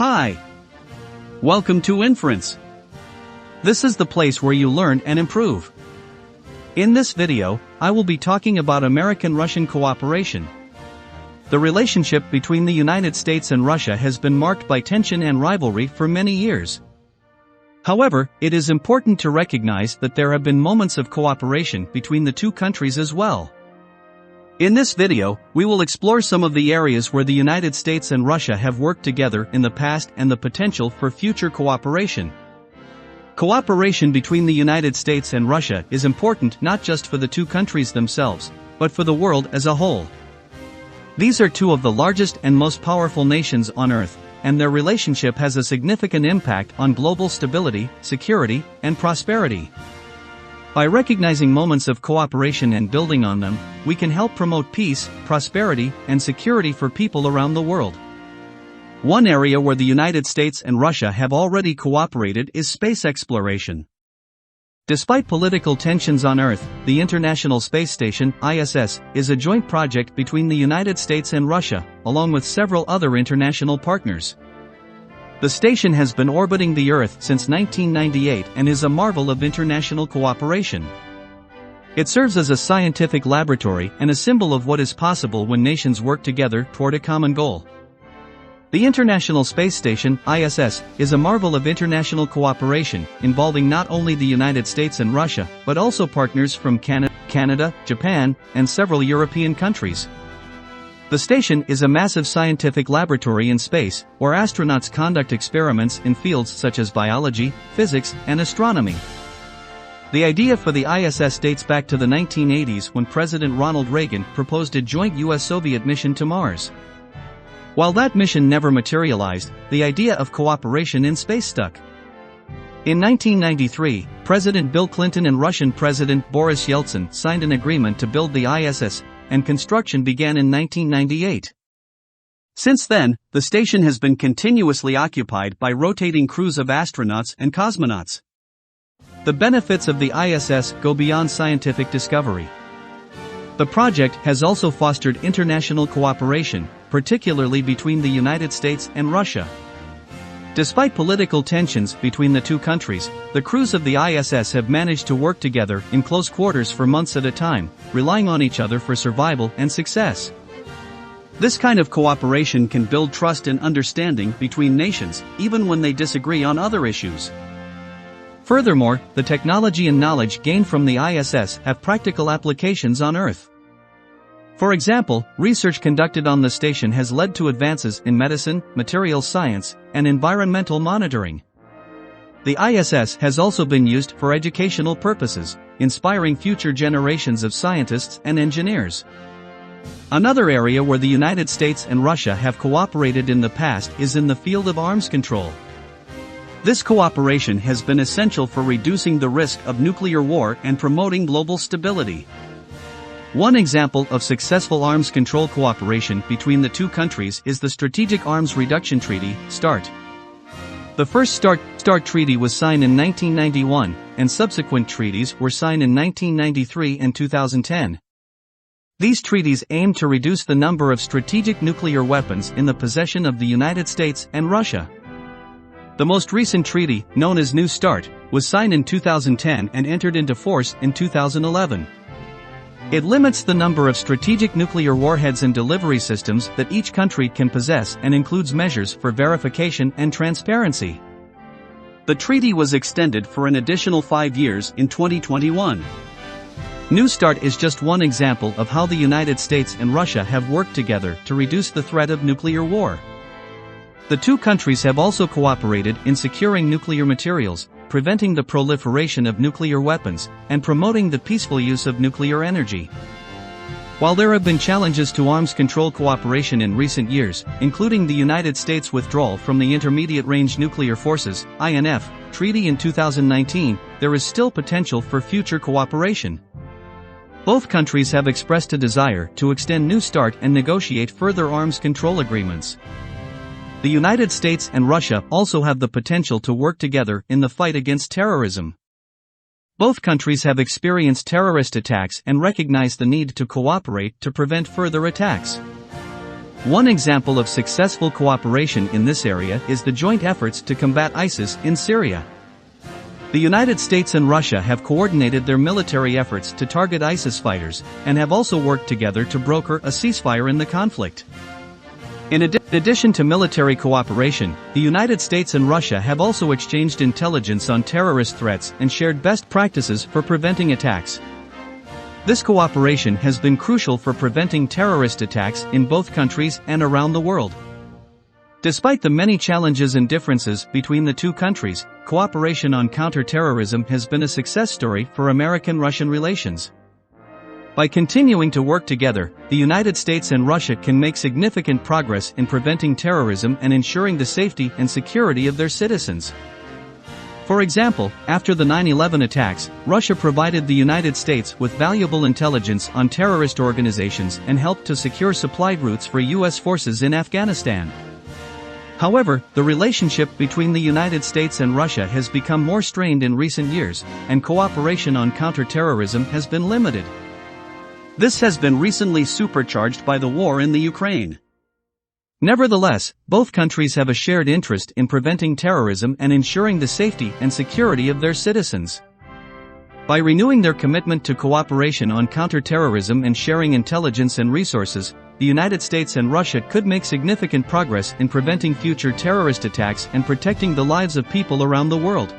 Hi! Welcome to Inference. This is the place where you learn and improve. In this video, I will be talking about American-Russian cooperation. The relationship between the United States and Russia has been marked by tension and rivalry for many years. However, it is important to recognize that there have been moments of cooperation between the two countries as well. In this video, we will explore some of the areas where the United States and Russia have worked together in the past and the potential for future cooperation. Cooperation between the United States and Russia is important not just for the two countries themselves, but for the world as a whole. These are two of the largest and most powerful nations on Earth, and their relationship has a significant impact on global stability, security, and prosperity. By recognizing moments of cooperation and building on them, we can help promote peace, prosperity, and security for people around the world. One area where the United States and Russia have already cooperated is space exploration. Despite political tensions on Earth, the International Space Station, ISS, is a joint project between the United States and Russia, along with several other international partners. The station has been orbiting the Earth since 1998 and is a marvel of international cooperation. It serves as a scientific laboratory and a symbol of what is possible when nations work together toward a common goal. The International Space Station, ISS, is a marvel of international cooperation, involving not only the United States and Russia, but also partners from Canada, Japan, and several European countries. The station is a massive scientific laboratory in space, where astronauts conduct experiments in fields such as biology, physics, and astronomy. The idea for the ISS dates back to the 1980s when President Ronald Reagan proposed a joint US-Soviet mission to Mars. While that mission never materialized, the idea of cooperation in space stuck. In 1993, President Bill Clinton and Russian President Boris Yeltsin signed an agreement to build the ISS, and construction began in 1998. Since then, the station has been continuously occupied by rotating crews of astronauts and cosmonauts. The benefits of the ISS go beyond scientific discovery. The project has also fostered international cooperation, particularly between the United States and Russia. Despite political tensions between the two countries, the crews of the ISS have managed to work together in close quarters for months at a time, relying on each other for survival and success. This kind of cooperation can build trust and understanding between nations, even when they disagree on other issues. Furthermore, the technology and knowledge gained from the ISS have practical applications on Earth. For example, research conducted on the station has led to advances in medicine, materials science, and environmental monitoring. The ISS has also been used for educational purposes, inspiring future generations of scientists and engineers. Another area where the United States and Russia have cooperated in the past is in the field of arms control. This cooperation has been essential for reducing the risk of nuclear war and promoting global stability. One example of successful arms control cooperation between the two countries is the Strategic Arms Reduction Treaty, START. The first START treaty was signed in 1991, and subsequent treaties were signed in 1993 and 2010. These treaties aim to reduce the number of strategic nuclear weapons in the possession of the United States and Russia. The most recent treaty, known as New START, was signed in 2010 and entered into force in 2011. It limits the number of strategic nuclear warheads and delivery systems that each country can possess and includes measures for verification and transparency. The treaty was extended for an additional 5 years in 2021. New START is just one example of how the United States and Russia have worked together to reduce the threat of nuclear war. The two countries have also cooperated in securing nuclear materials, preventing the proliferation of nuclear weapons, and promoting the peaceful use of nuclear energy. While there have been challenges to arms control cooperation in recent years, including the United States' withdrawal from the Intermediate Range Nuclear Forces (INF) treaty in 2019, there is still potential for future cooperation. Both countries have expressed a desire to extend New START and negotiate further arms control agreements. The United States and Russia also have the potential to work together in the fight against terrorism. Both countries have experienced terrorist attacks and recognize the need to cooperate to prevent further attacks. One example of successful cooperation in this area is the joint efforts to combat ISIS in Syria. The United States and Russia have coordinated their military efforts to target ISIS fighters, and have also worked together to broker a ceasefire in the conflict. In addition to military cooperation, the United States and Russia have also exchanged intelligence on terrorist threats and shared best practices for preventing attacks. This cooperation has been crucial for preventing terrorist attacks in both countries and around the world. Despite the many challenges and differences between the two countries, cooperation on counterterrorism has been a success story for American-Russian relations. By continuing to work together, the United States and Russia can make significant progress in preventing terrorism and ensuring the safety and security of their citizens. For example, after the 9/11 attacks, Russia provided the United States with valuable intelligence on terrorist organizations and helped to secure supply routes for U.S. forces in Afghanistan. However, the relationship between the United States and Russia has become more strained in recent years, and cooperation on counterterrorism has been limited. This has been recently supercharged by the war in the Ukraine. Nevertheless, both countries have a shared interest in preventing terrorism and ensuring the safety and security of their citizens. By renewing their commitment to cooperation on counterterrorism and sharing intelligence and resources, the United States and Russia could make significant progress in preventing future terrorist attacks and protecting the lives of people around the world.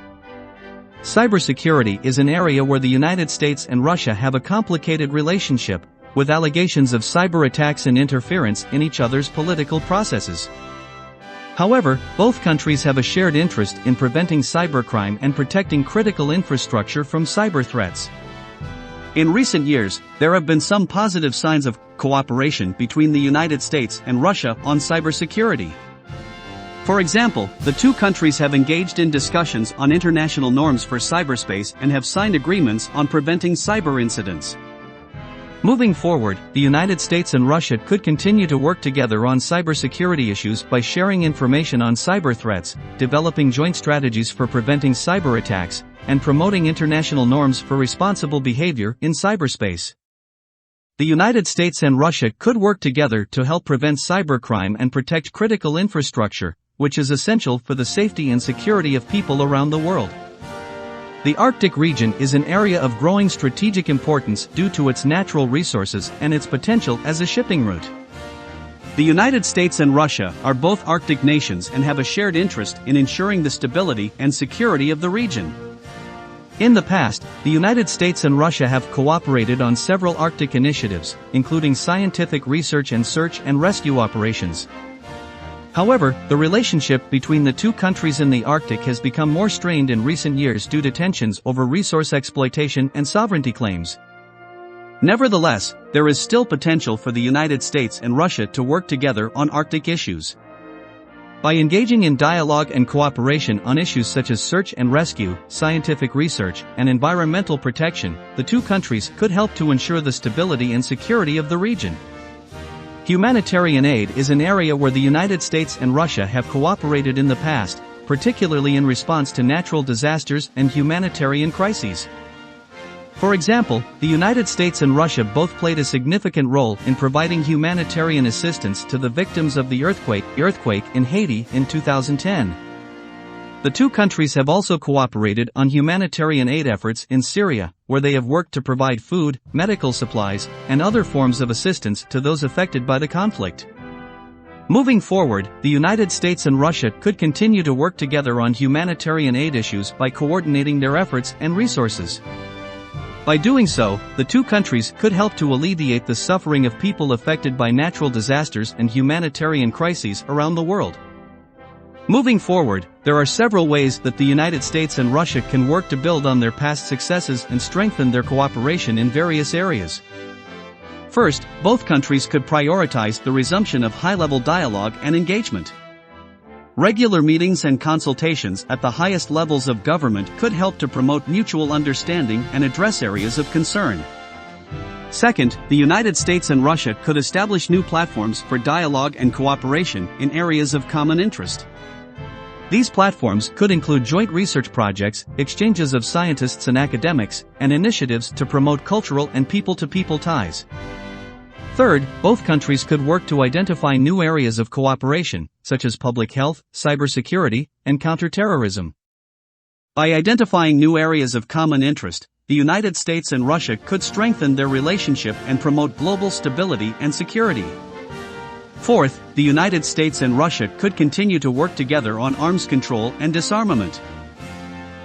Cybersecurity is an area where the United States and Russia have a complicated relationship, with allegations of cyber attacks and interference in each other's political processes. However, both countries have a shared interest in preventing cybercrime and protecting critical infrastructure from cyber threats. In recent years, there have been some positive signs of cooperation between the United States and Russia on cybersecurity. For example, the two countries have engaged in discussions on international norms for cyberspace and have signed agreements on preventing cyber incidents. Moving forward, the United States and Russia could continue to work together on cybersecurity issues by sharing information on cyber threats, developing joint strategies for preventing cyber attacks, and promoting international norms for responsible behavior in cyberspace. The United States and Russia could work together to help prevent cybercrime and protect critical infrastructure, which is essential for the safety and security of people around the world. The Arctic region is an area of growing strategic importance due to its natural resources and its potential as a shipping route. The United States and Russia are both Arctic nations and have a shared interest in ensuring the stability and security of the region. In the past, the United States and Russia have cooperated on several Arctic initiatives, including scientific research and search and rescue operations. However, the relationship between the two countries in the Arctic has become more strained in recent years due to tensions over resource exploitation and sovereignty claims. Nevertheless, there is still potential for the United States and Russia to work together on Arctic issues. By engaging in dialogue and cooperation on issues such as search and rescue, scientific research, and environmental protection, the two countries could help to ensure the stability and security of the region. Humanitarian aid is an area where the United States and Russia have cooperated in the past, particularly in response to natural disasters and humanitarian crises. For example, the United States and Russia both played a significant role in providing humanitarian assistance to the victims of the earthquake in Haiti in 2010. The two countries have also cooperated on humanitarian aid efforts in Syria, where they have worked to provide food, medical supplies, and other forms of assistance to those affected by the conflict. Moving forward, the United States and Russia could continue to work together on humanitarian aid issues by coordinating their efforts and resources. By doing so, the two countries could help to alleviate the suffering of people affected by natural disasters and humanitarian crises around the world. Moving forward, there are several ways that the United States and Russia can work to build on their past successes and strengthen their cooperation in various areas. First, both countries could prioritize the resumption of high-level dialogue and engagement. Regular meetings and consultations at the highest levels of government could help to promote mutual understanding and address areas of concern. Second, the United States and Russia could establish new platforms for dialogue and cooperation in areas of common interest. These platforms could include joint research projects, exchanges of scientists and academics, and initiatives to promote cultural and people-to-people ties. Third, both countries could work to identify new areas of cooperation, such as public health, cybersecurity, and counterterrorism. By identifying new areas of common interest, the United States and Russia could strengthen their relationship and promote global stability and security. Fourth, the United States and Russia could continue to work together on arms control and disarmament.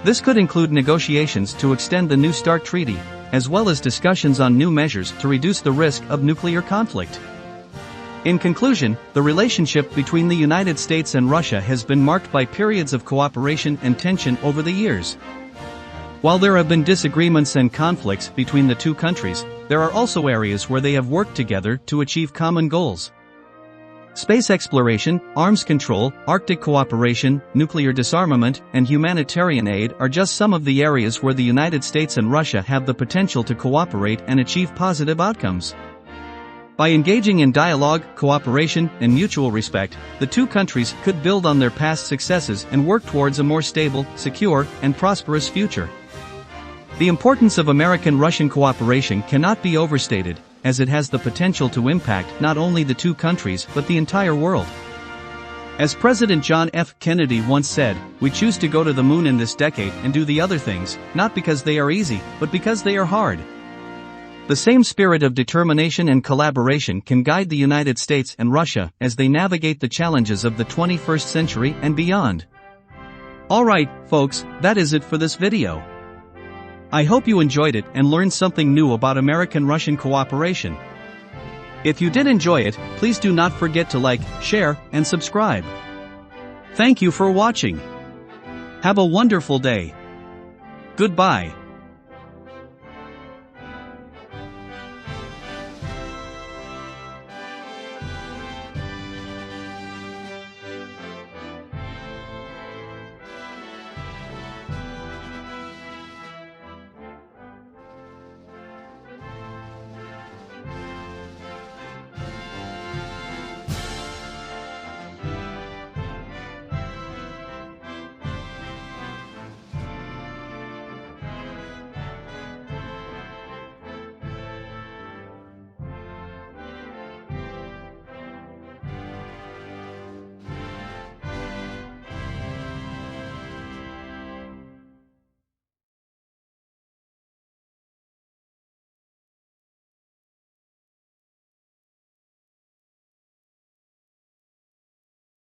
This could include negotiations to extend the New START Treaty, as well as discussions on new measures to reduce the risk of nuclear conflict. In conclusion, the relationship between the United States and Russia has been marked by periods of cooperation and tension over the years. While there have been disagreements and conflicts between the two countries, there are also areas where they have worked together to achieve common goals. Space exploration, arms control, Arctic cooperation, nuclear disarmament, and humanitarian aid are just some of the areas where the United States and Russia have the potential to cooperate and achieve positive outcomes. By engaging in dialogue, cooperation, and mutual respect, the two countries could build on their past successes and work towards a more stable, secure, and prosperous future. The importance of American-Russian cooperation cannot be overstated, as it has the potential to impact not only the two countries but the entire world. As President John F. Kennedy once said, "We choose to go to the moon in this decade and do the other things, not because they are easy, but because they are hard." The same spirit of determination and collaboration can guide the United States and Russia as they navigate the challenges of the 21st century and beyond. Alright, folks, that is it for this video. I hope you enjoyed it and learned something new about American-Russian cooperation. If you did enjoy it, please do not forget to like, share, and subscribe. Thank you for watching. Have a wonderful day. Goodbye.